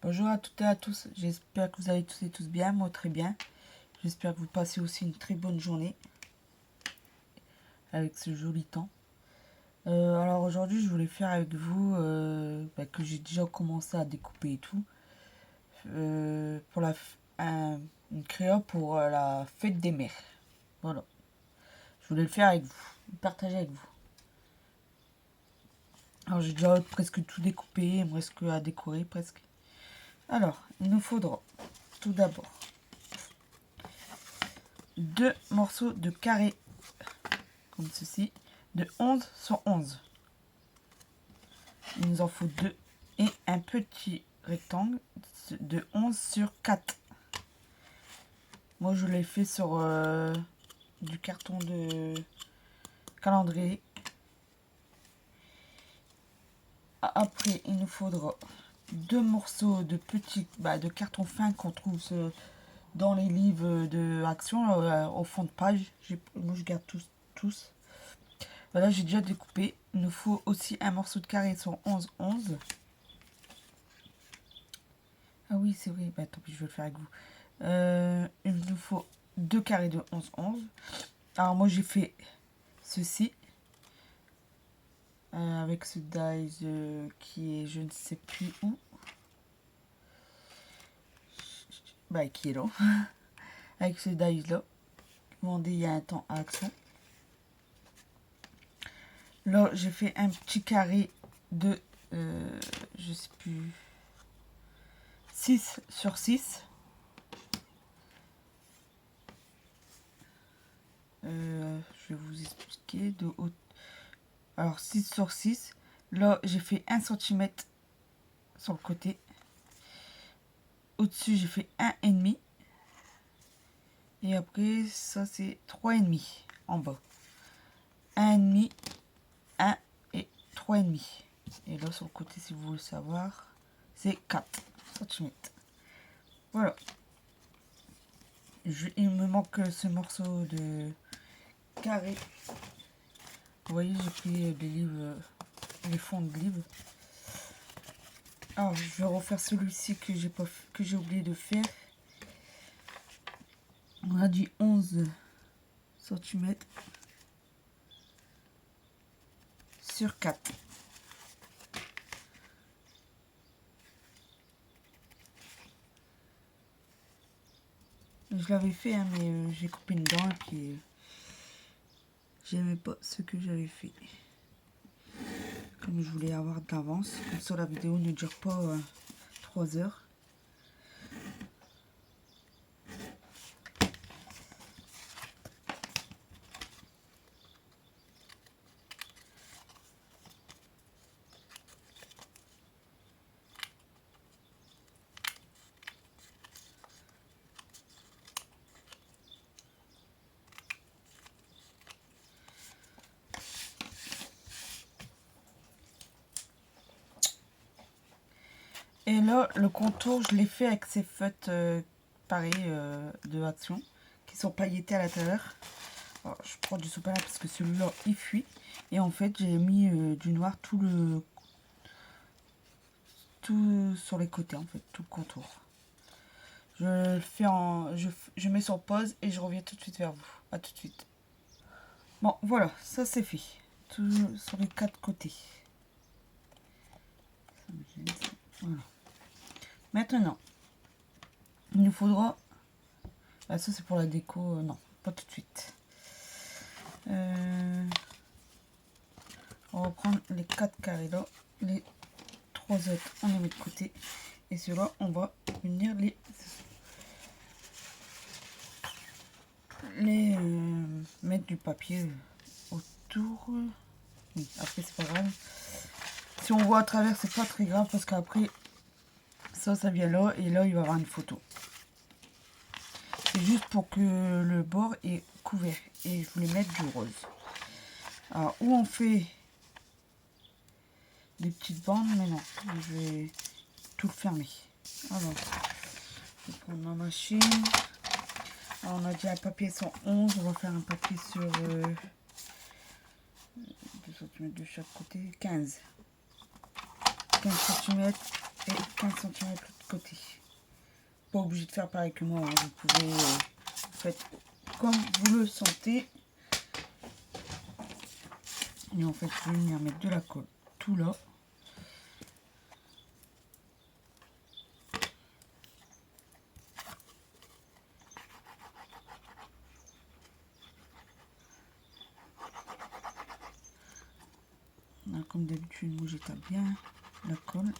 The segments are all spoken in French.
Bonjour à toutes et à tous, j'espère que vous allez tous et tous bien, moi très bien. J'espère que vous passez aussi une très bonne journée avec ce joli temps. Alors aujourd'hui je voulais faire avec vous, que j'ai déjà commencé à découper et tout, pour une créa pour la fête des mères. Voilà, je voulais le faire avec vous, partager avec vous. Alors j'ai déjà presque tout découpé, il me reste que à décorer presque. Alors, il nous faudra tout d'abord 2 morceaux de carré, comme ceci, de 11 sur 11. Il nous en faut 2 et un petit rectangle de 11 sur 4. Moi, je l'ai fait sur du carton de calendrier. Après, il nous faudra 2 morceaux de petits de carton fin qu'on trouve dans les livres de action au fond de page. Moi, je garde tous. Voilà, j'ai déjà découpé. Il nous faut aussi un morceau de carré sur 11-11. Ah oui, c'est vrai. Tant pis, je vais le faire avec vous. Il nous faut 2 carrés de 11-11. Alors, moi, j'ai fait ceci. Avec ce dies qui est je ne sais plus où. Qui est là. Avec ce dies là. Demandé il y a un temps à Action. Là, j'ai fait un petit carré de, je sais plus, 6 sur 6. Je vais vous expliquer de haut. Alors, 6 sur 6. Là, j'ai fait 1 cm sur le côté. Au-dessus, j'ai fait 1,5. Et après, ça, c'est 3,5 en bas. 1,5, 1 et 3,5. Et là, sur le côté, si vous voulez savoir, c'est 4 cm. Voilà. Il me manque ce morceau de carré. Vous voyez, j'ai pris des livres, les fonds de livres. Alors, je vais refaire celui-ci que j'ai oublié de faire. On a dit 11 cm sur 4. Je l'avais fait, hein, mais j'ai coupé une dent et puis j'aimais pas ce que j'avais fait. Comme je voulais avoir d'avance, comme ça la vidéo ne dure pas 3 heures. Et là, le contour, je l'ai fait avec ces feutres pareil de Action, qui sont pailletés à l'intérieur. Je prends du sopalin parce que celui-là, il fuit. Et en fait, j'ai mis du noir tout sur les côtés, en fait, tout le contour. Je le fais je mets sur pause et je reviens tout de suite vers vous. À tout de suite. Bon, voilà, ça c'est fait. Tout sur les 4 côtés. Voilà. Maintenant, il nous faudra... ça c'est pour la déco, non, pas tout de suite. On va prendre les 4 carrés là, les 3 autres on les met de côté. Et ceux-là, on va venir mettre du papier autour. Oui, après c'est pas grave. Si on voit à travers, c'est pas très grave parce qu'après, ça vient là et là il va y avoir une photo. C'est juste pour que le bord est couvert et je voulais mettre du rose. Alors, où on fait des petites bandes, mais non, je vais tout fermer. Alors, je vais prendre ma machine. Alors, on a déjà un papier 111, on va faire un papier sur 2 cm de chaque côté, 15 cm et 15 cm côté. Pas obligé de faire pareil que moi, hein. Vous pouvez faites comme vous le sentez. Et en fait, je vais venir mettre de la colle tout là. Là, comme d'habitude, moi j'étale bien la colle.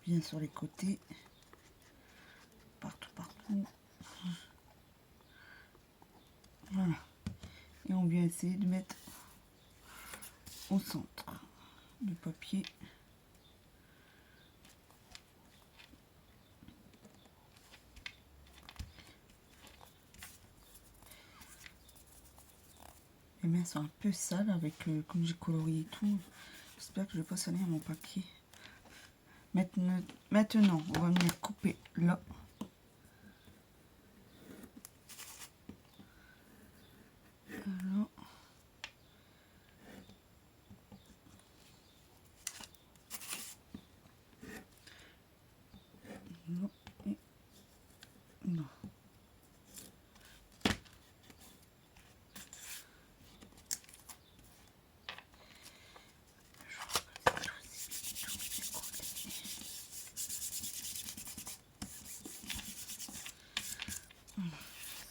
Bien sur les côtés. Partout, partout. Voilà. Et on vient essayer de mettre au centre du papier. Les mains sont un peu sales avec comme j'ai colorié et tout. J'espère que je vais pas salir mon papier. Maintenant, on va venir couper là. Là. Là. Et là.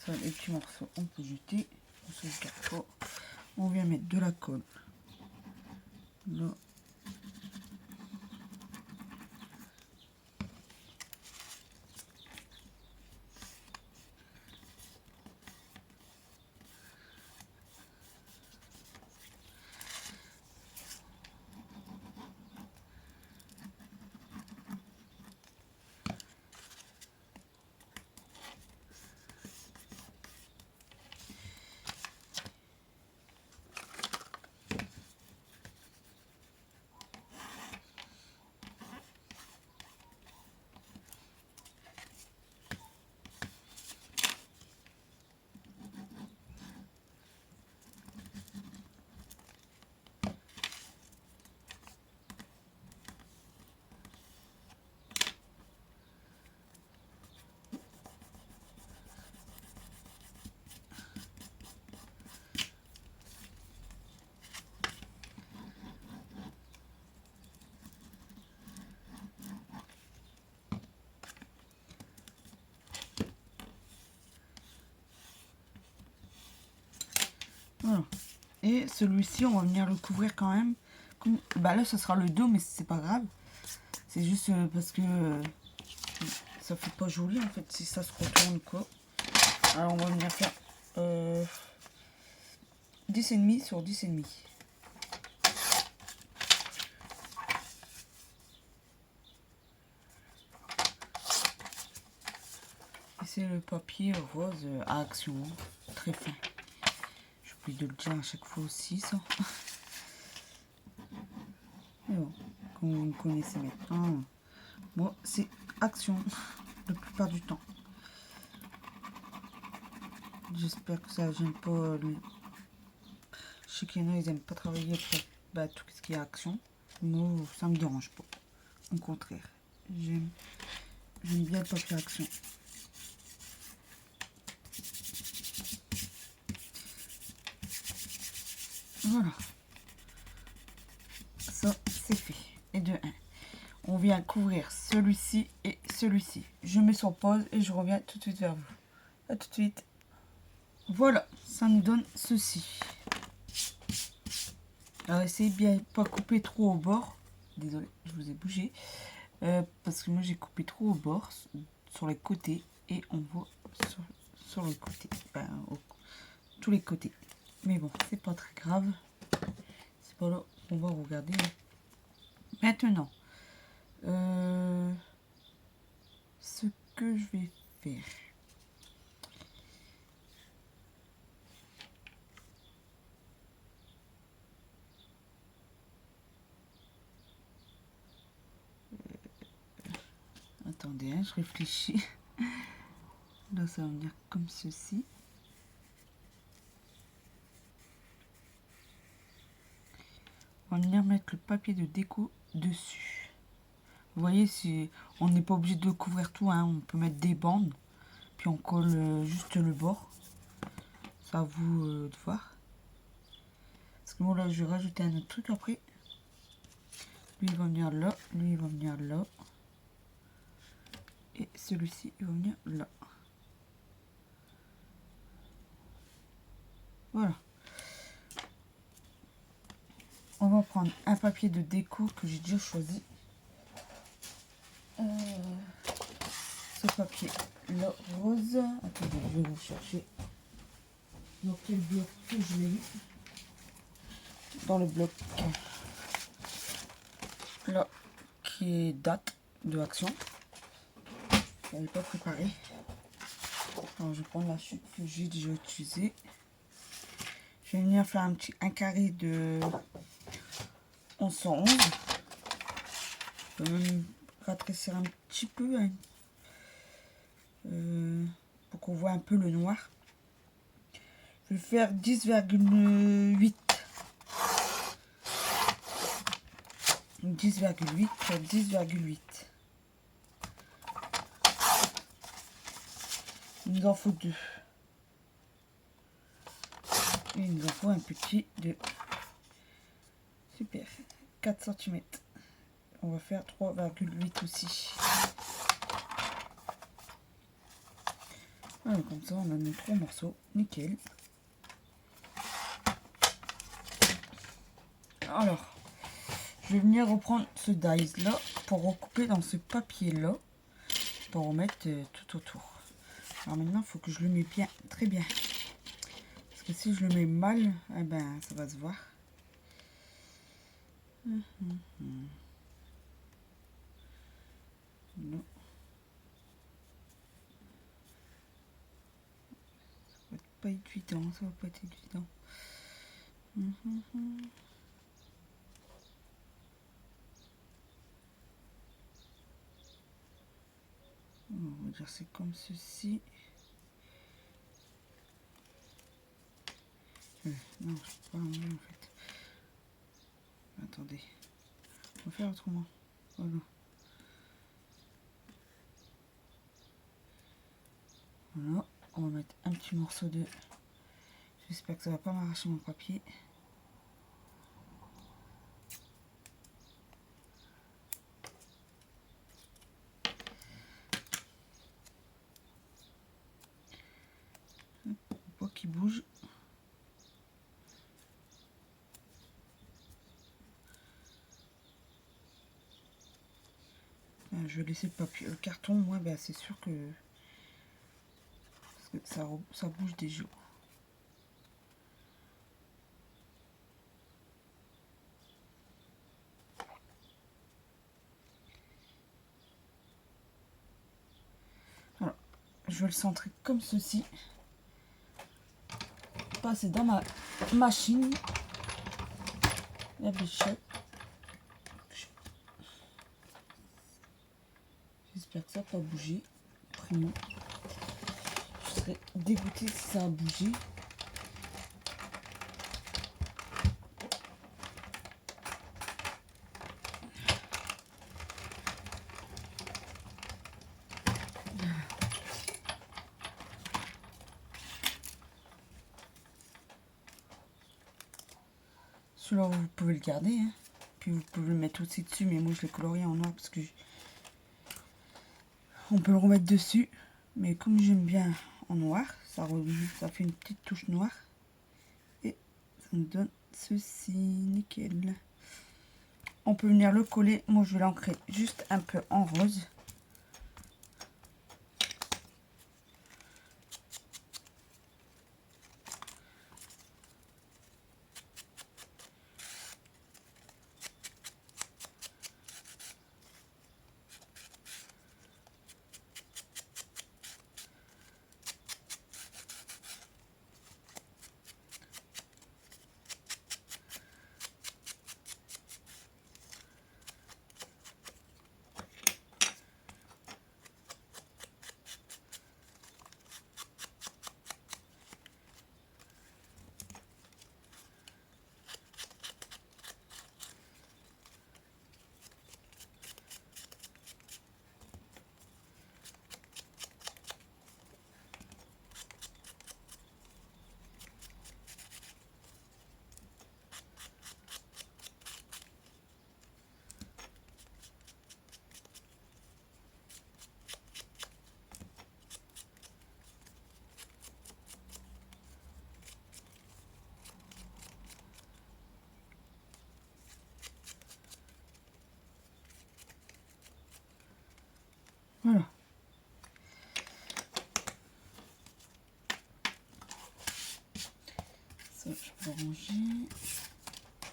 Ça, les petits morceaux, on peut jeter. On se le garde pas. On vient mettre de la colle là. Voilà. Et celui-ci, on va venir le couvrir quand même. Comme, bah là, ce sera le dos, mais c'est pas grave. C'est juste parce que ça fait pas joli en fait si ça se retourne quoi. Alors on va venir faire 10,5 sur 10,5. Et c'est le papier rose à action, très fin. J'oublie de le dire à chaque fois aussi ça. Mais bon, comme vous me connaissez maintenant, moi c'est action la plupart du temps. J'espère que ça gêne pas. Je sais qu'il y en a, ils aiment pas travailler avec tout ce qui est action. Moi, ça me dérange pas. Au contraire, j'aime bien le papier action. Voilà. Ça, c'est fait. Et de 1. On vient couvrir celui-ci et celui-ci. Je mets sur pause et je reviens tout de suite vers vous. A tout de suite. Voilà, ça nous donne ceci. Alors essayez bien pas couper trop au bord. Désolée, je vous ai bougé. Parce que moi j'ai coupé trop au bord, sur les côtés. Et on voit sur le côté. Tous les côtés. Mais bon, c'est pas très grave. C'est pas là qu'on va regarder. Maintenant, ce que je vais faire. Attendez, hein, je réfléchis. Là, ça va venir comme ceci. On va venir mettre le papier de déco dessus. Vous voyez, si on n'est pas obligé de couvrir tout, hein. On peut mettre des bandes, puis on colle juste le bord. C'est à vous de voir. Parce que moi là, je vais rajouter un autre truc après. Lui, il va venir là. Lui, il va venir là. Et celui-ci, il va venir là. Voilà. On va prendre un papier de déco que j'ai déjà choisi. Ce papier, le rose. Attendez, je vais vous chercher. Dans quel bloc que je l'ai eu. Dans le bloc là, qui est date de action. Je n'avais pas préparé. Alors, je vais prendre la chute que j'ai déjà utilisée. Je vais venir faire un carré de 1111. Je peux même rétrécir un petit peu hein, pour qu'on voit un peu le noir. Je vais faire 10,8. 10,8 pour 10,8. Il nous en faut deux. Et il nous en faut un petit de super 4 cm. On va faire 3,8 aussi. Voilà, comme ça on a nos 3 morceaux. Nickel. Alors, je vais venir reprendre ce dies là pour recouper dans ce papier là pour remettre tout autour. Alors maintenant, il faut que je le mette bien, très bien. Parce que si je le mets mal, eh ben, ça va se voir. Non. Ça va pas être évident, ça va pas être évident. On va dire c'est comme ceci. Non, je ne peux pas l'enlever en fait. Attendez. On va faire autrement. Voilà. Voilà. On va mettre un petit morceau de... J'espère que ça va pas m'arracher mon papier. Pas qu'il bouge. Je vais laisser le papier, le carton. Moi, ben, c'est sûr que, parce que ça bouge des jours. Voilà. Je vais le centrer comme ceci. Passer dans ma machine. La bichette. J'espère que ça n'a pas bougé. Primo. Je serais dégoûtée si ça a bougé. Celui-là, vous pouvez le garder. Hein. Puis vous pouvez le mettre aussi dessus. Mais moi, je l'ai colorié en noir parce que on peut le remettre dessus. Mais comme j'aime bien en noir, ça fait une petite touche noire. Et ça nous donne ceci. Nickel. On peut venir le coller. Moi, je vais l'ancrer juste un peu en rose. va ranger.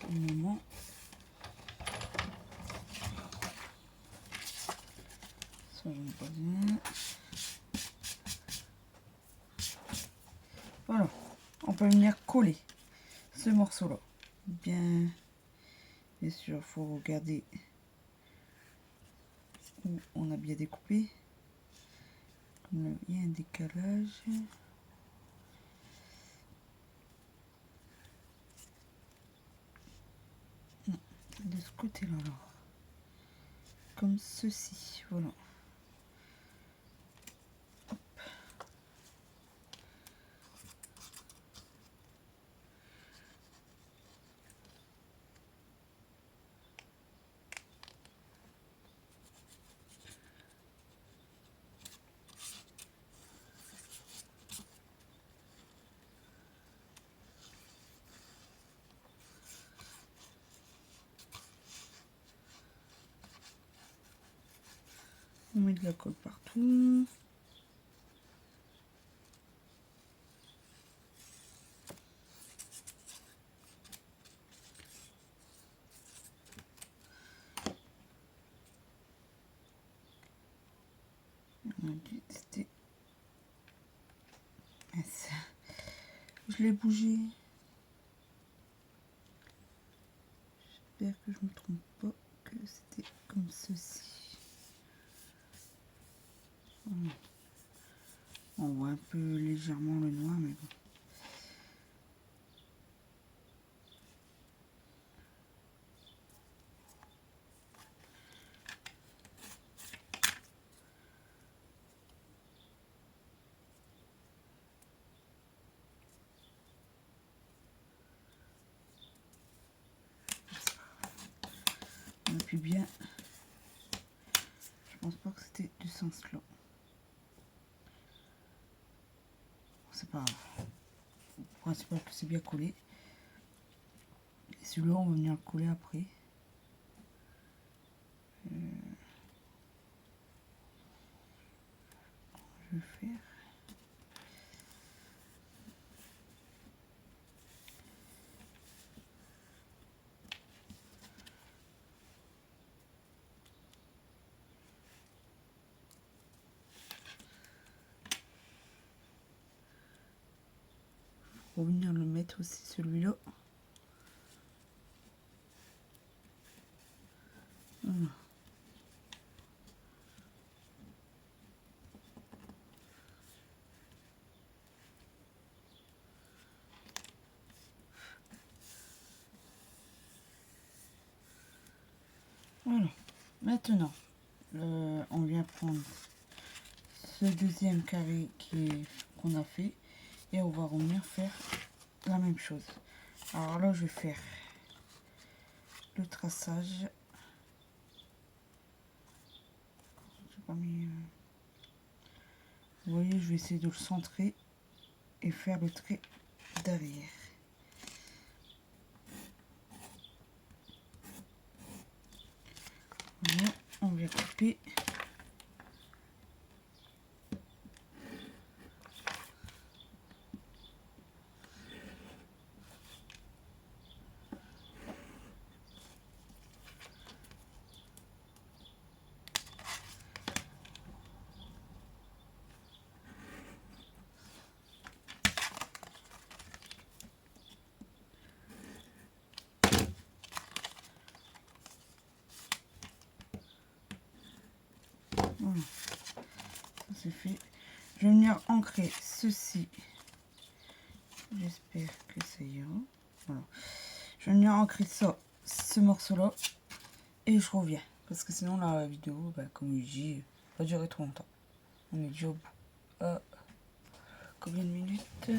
Un moment. Ça, j'en ai pas besoin. Voilà. On peut venir coller ce morceau-là. Bien sûr, il faut regarder où on a bien découpé. Comme là, il y a un décalage. De ce côté-là, alors. Comme ceci, voilà. Hop. On met de la colle partout. On a dû tester. Je l'ai bougé. J'espère que je ne me trompe pas, que c'était comme ceci. Voilà. On voit un peu légèrement le noir, mais bon. On appuie bien. Je pense pas que c'était du sens là. C'est pas grave. Le principal que c'est bien collé. Et celui-là, on va venir le coller après. Je vais faire. On va venir le mettre aussi celui-là. Voilà. Voilà. Maintenant, on vient prendre ce deuxième carré qu'on a fait et on va revenir faire la même chose. Alors là, je vais faire le traçage. J'ai pas mis, vous voyez, je vais essayer de le centrer et faire le trait derrière. Voilà, on vient couper. Voilà, ça c'est fait. Je vais venir ancrer ceci. J'espère que ça ira. Voilà. Je vais venir ancrer ça, ce morceau-là, et je reviens. Parce que sinon la vidéo, bah, comme je dis, va durer trop longtemps. On est déjà au bout. Combien de minutes?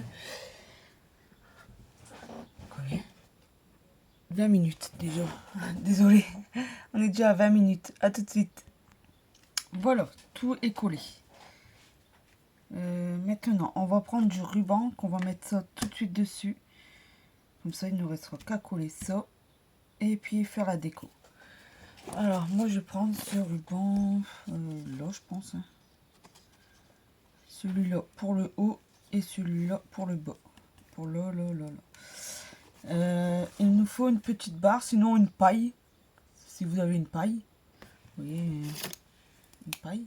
Combien? 20 minutes déjà. Désolée. On est déjà à 20 minutes. À tout de suite. Voilà, tout est collé. Maintenant, on va prendre du ruban, qu'on va mettre ça tout de suite dessus. Comme ça, il ne nous restera qu'à coller ça. Et puis faire la déco. Alors, moi, je vais prendre ce ruban, là, je pense. Hein. Celui-là pour le haut et celui-là pour le bas. Pour là. Il nous faut une petite barre, sinon une paille. Si vous avez une paille. Vous voyez, une paille.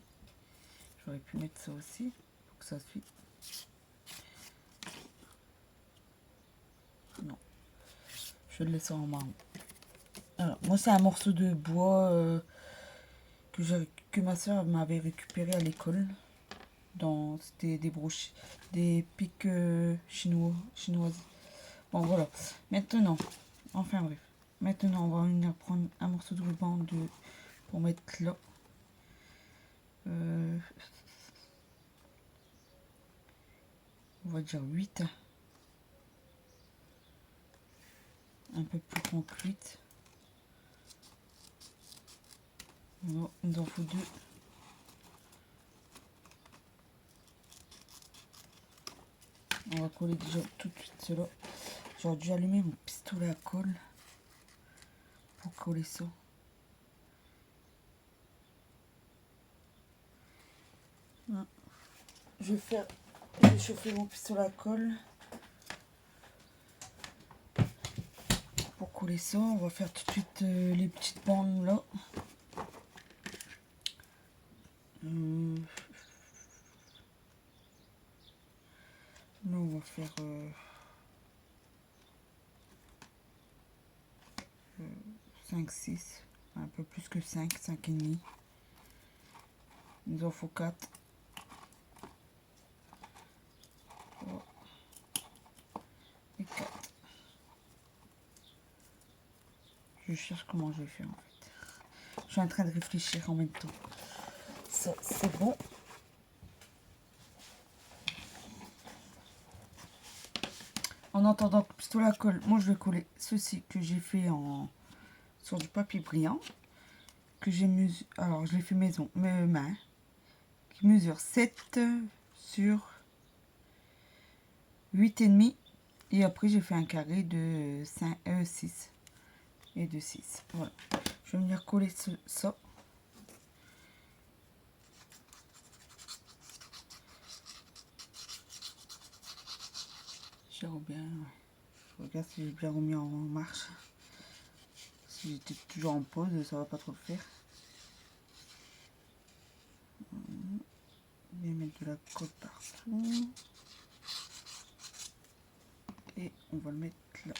J'aurais pu mettre ça aussi pour que ça suive. Non. Je le laisse en marron. Alors, moi, c'est un morceau de bois que ma soeur m'avait récupéré à l'école. C'était des broches, des pics chinoises. Bon, voilà. Maintenant, enfin bref. Maintenant, on va venir prendre un morceau de ruban pour mettre là. On va dire 8. Un peu plus grand que 8. Voilà, il nous en faut 2. On va coller déjà tout de suite cela. J'aurais dû allumer mon pistolet à colle pour coller ça. Je vais chauffer mon pistolet à colle pour coller ça. On va faire tout de suite les petites bandes là. Là, on va faire 5, 6, un peu plus que 5, 5 et demi. Il nous en faut 4. Et 4. Je cherche comment je vais faire en fait. Je suis en train de réfléchir en même temps. Ça, c'est bon. En attendant que le pistolet à colle, moi je vais coller ceci que j'ai fait sur du papier brillant. Que j'ai mesuré. Alors je l'ai fait maison, mes mains. Qui mesure 7 sur 8,5. Et après j'ai fait un carré de 6 et de 6. Voilà. Je vais venir coller ça. J'ai bien. Je regarde si j'ai bien remis en marche. Si j'étais toujours en pause, ça va pas trop le faire. Je vais mettre de la colle partout. Et on va le mettre là.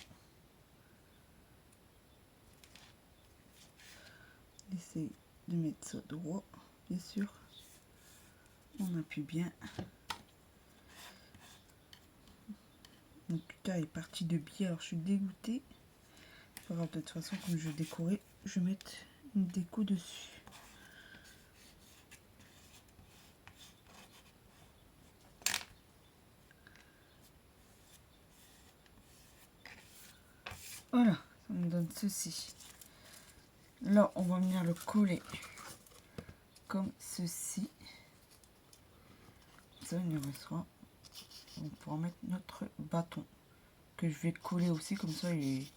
Essaye de mettre ça droit, bien sûr. On appuie bien. Mon tuta est parti de biais, alors je suis dégoûtée. De toute façon, comme je vais décorer, je vais mettre une déco dessus. Voilà, ça me donne ceci. Là, on va venir le coller comme ceci. Ça, il nous restera. On pourra mettre notre bâton que je vais coller aussi, comme ça il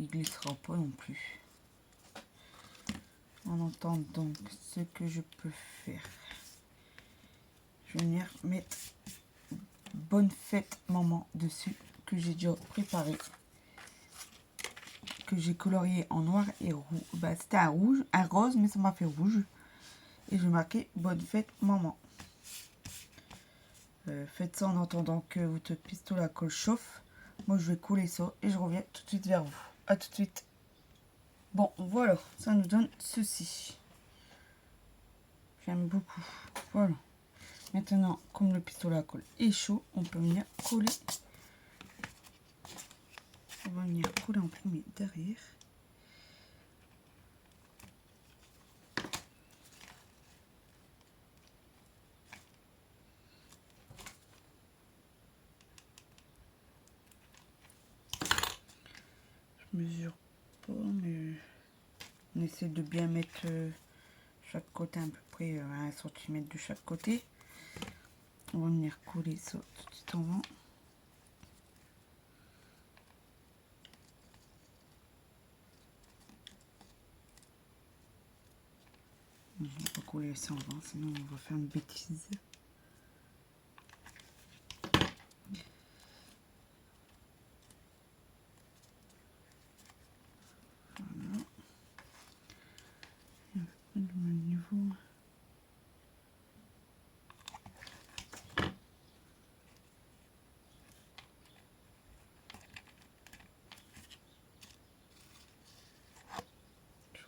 glissera pas non plus. En attendant, donc ce que je peux faire, je vais venir mettre bonne fête maman dessus, que j'ai déjà préparé, que j'ai colorié en noir et rouge. Bah, c'était un rouge, un rose, mais ça m'a fait rouge. Et je vais marquer bonne fête maman. Faites ça en attendant que votre pistolet à colle chauffe. Moi je vais coller ça et je reviens tout de suite vers vous. A tout de suite. Bon, voilà, ça nous donne ceci. J'aime beaucoup. Voilà. Maintenant, comme le pistolet à colle est chaud, on peut venir coller. On va venir coller en premier derrière. Je mesure pas, mais on essaie de bien mettre chaque côté à peu près à 1 cm de chaque côté. On va venir coller ça tout de suite en avant. On va coller ça en avant, sinon on va faire une bêtise.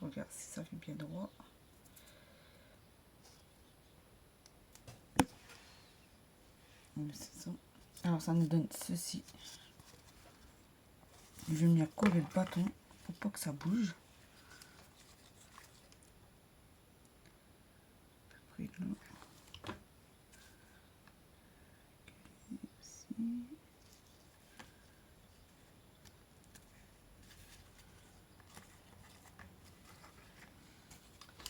regarde si ça fait bien droit. C'est ça. Alors ça nous donne ceci. Je vais venir coller le bâton pour pas que ça bouge. Après là. Ici.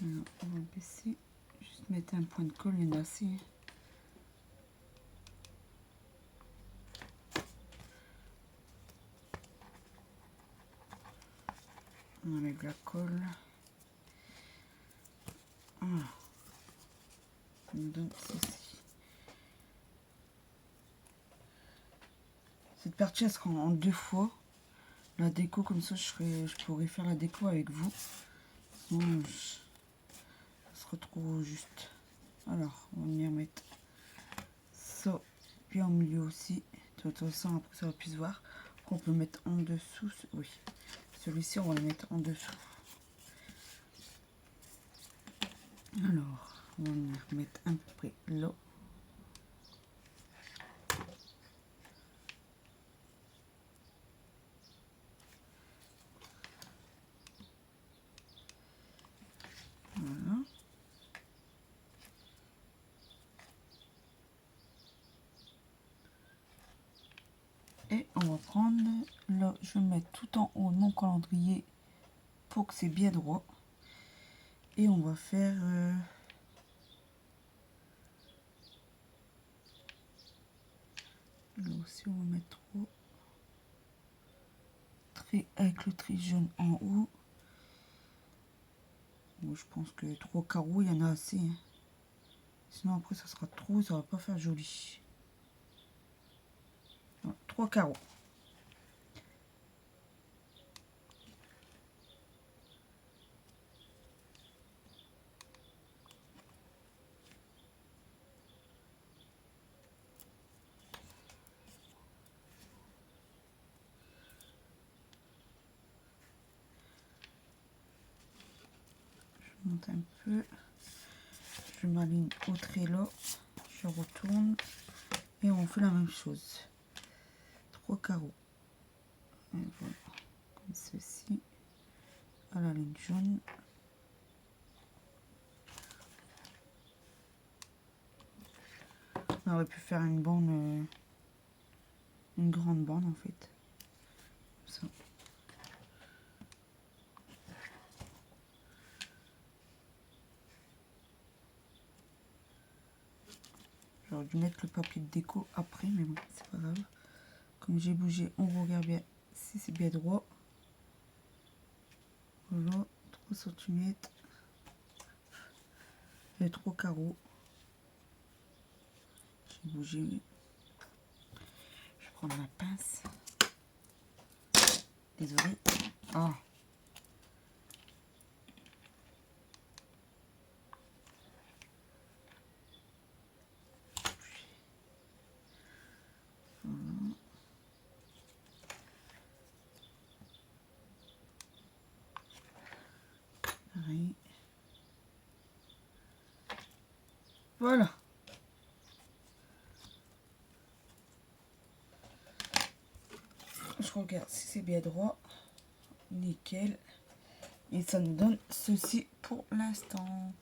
Alors, on va baisser. Juste mettre un point de colle et lasser. On enlève la colle. Voilà. Ça me donne ceci. Cette partie elle sera en 2 fois. La déco comme ça je pourrais faire la déco avec vous. Sinon, ça sera trop juste. Alors on va venir mettre ça puis en milieu aussi. De toute façon après ça va plus se voir. Qu'on peut mettre en dessous. Oui. Celui-ci on va le mettre en dessous. Alors on va venir mettre à peu près là. Voilà. Et on va prendre, là je vais mettre tout en haut de mon calendrier pour que c'est bien droit. Et on va faire là aussi on va mettre 3 traits avec le trait jaune en haut. Bon, je pense que 3 carreaux il y en a assez. Hein. Sinon après ça sera trop, ça va pas faire joli. 3 carreaux. Je monte un peu. Je m'aligne au trait là. Je retourne. Et on fait la même chose. 3 carreaux. Et voilà. Comme ceci. À la ligne jaune. On aurait pu faire une bande, une grande bande en fait. Ça. J'aurais dû mettre le papier de déco après, mais bon, c'est pas grave. Comme j'ai bougé, on regarde bien si c'est bien droit. Voilà, 3 cm. Et 3 carreaux. J'ai bougé. Je vais prendre la pince. Désolée. Ah. Voilà. Pareil. Voilà. Je regarde si c'est bien droit. Nickel. Et ça nous donne ceci pour l'instant.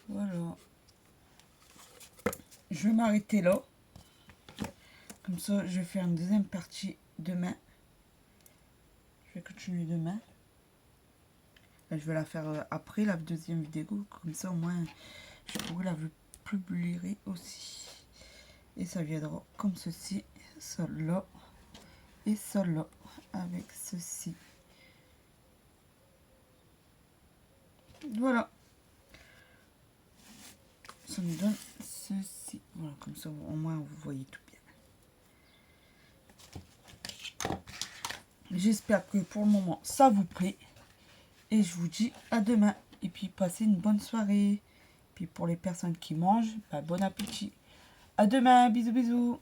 Voilà. Je vais m'arrêter là. Comme ça, je vais faire une deuxième partie demain. Je vais continuer demain. Là, je vais la faire après la deuxième vidéo. Comme ça, au moins, je pourrai la publier aussi. Et ça viendra comme ceci. Ça là. Et ça là. Avec ceci. Voilà. Ça me donne ceci. Voilà, comme ça, au moins, vous voyez tout bien. J'espère que pour le moment, ça vous plaît. Et je vous dis à demain. Et puis, passez une bonne soirée. Puis, pour les personnes qui mangent, bah, bon appétit. À demain. Bisous, bisous.